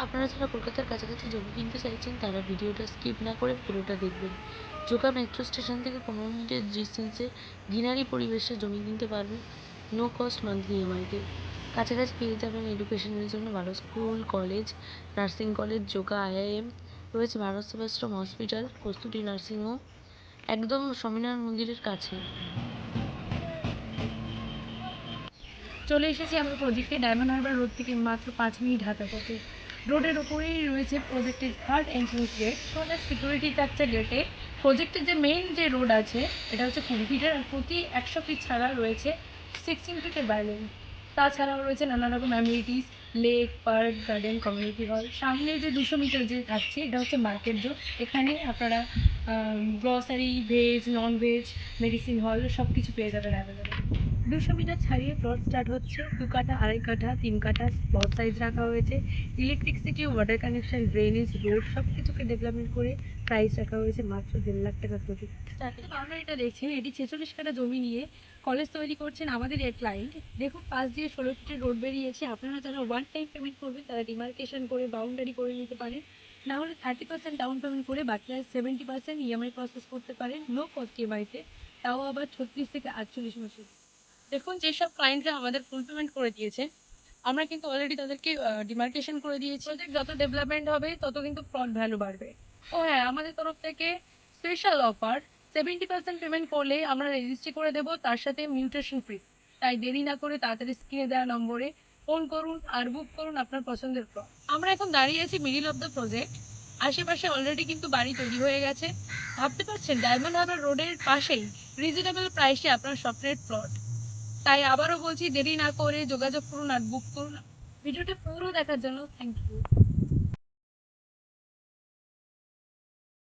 আপনারা যারা কলকাতার কাছাকাছি জমি কিনতে চাইছেন তারা ভিডিওটা স্কিপ না করে পুরোটা দেখবেন। জোকা মেট্রো স্টেশন থেকে 15 মিনিটের ডিস্টেন্সে গ্রিনারি পরিবেশে জমি কিনতে পারবেন নো কস্ট মান্থলি ইএমআইতে। কাছাকাছি পেয়ে যাবেন এডুকেশনের জন্য ভালো school, college, nursing college, Joka IIM, রয়েছে ভারত সেবাশ্রম হসপিটাল, প্রস্তুতি নার্সিংহোম, একদম স্বামীনারায়ণ মন্দিরের কাছে। চলে এসেছি আমরা প্রজেক্টে ডায়মন্ড হারবার রোড থেকে মাত্র 5 মিনিট হাঁটা পথে। রোডের ওপরেই রয়েছে প্রজেক্টের থার্ড এন্ট্রেন্স গেট। সোজা সিকিউরিটি থাকছে গেটে। প্রজেক্টের যে মেইন যে রোড আছে এটা হচ্ছে 20 ফিটের, আর প্রতি 100 ফিট ছাড়া রয়েছে 16 ফিটের বাইরে। তাছাড়াও রয়েছে নানা রকম amenities, lake, park, garden, community hall. সামনে যে 200 মিটার যে থাকছে এটা হচ্ছে মার্কেট জোন। এখানে আপনারা grocery, veg, non veg, medicine হল সব কিছু পেয়ে যাবেন অ্যাভেলেবেল। 200 মিটার ছাড়িয়ে প্লট স্টার্ট হচ্ছে। 2 কাঠা, 2.5 কাঠা, 3 কাঠা প্লট সাইজ রাখা হয়েছে। Electricity, water connection, drainage, road সব কিছুকে ডেভেলপমেন্ট করে প্রাইস রাখা হয়েছে মাত্র 1.5 লাখ টাকা প্রতি। আমরা এটা দেখছেন, এটি 46 কাঠা জমি নিয়ে কলেজ তৈরি করছেন আমাদের এক ক্লায়েন্ট। দেখুন পাশ দিয়ে 16 ফিটের রোড বেরিয়েছে। আপনারা যারা ওয়ান টাইম পেমেন্ট করবেন তারা ডিমার্কেশন করে বাউন্ডারি করে নিতে পারেন, না হলে 30% ডাউন পেমেন্ট করে বাকি 70% ইএমআই প্রসেস করতে পারেন নো কস্ট ইএমআইতে, তাও আবার 36 থেকে 48 মাসে। দেখুন যেসব ক্লায়েন্টরা আমাদের ফুল পেমেন্ট করে দিয়েছে আমরা কিন্তু অলরেডি তাদেরকে ডিমার্কেশন করে দিয়েছি। প্রজেক্ট যত ডেভেলপমেন্ট হবে তত কিন্তু প্লট ভ্যালু বাড়বে। ও হ্যাঁ, আমাদের তরফ থেকে স্পেশাল অফার, 70% পেমেন্ট করলেই আমরা রেজিস্ট্রি করে দেবো, তার সাথে মিউটেশন ফ্রি। তাই দেরি না করে তাড়াতাড়ি স্ক্রিনে দেওয়া নম্বরে ফোন করুন আর বুক করুন আপনার পছন্দের প্লট। আমরা এখন দাঁড়িয়ে আছি মিডিল অফ দ্য প্রজেক্ট। আশেপাশে অলরেডি কিন্তু বাড়ি তৈরি হয়ে গেছে। ভাবতে পারছেন ডায়মন্ড হারবার রোডের পাশেই রিজনেবল প্রাইসে আপনার স্বপ্নের প্লট। তাই আবারও বলছি, দেরি না করে যোগাযোগ করুন আর বুক করুন। ভিডিওটা পুরো দেখার জন্য থ্যাংক ইউ।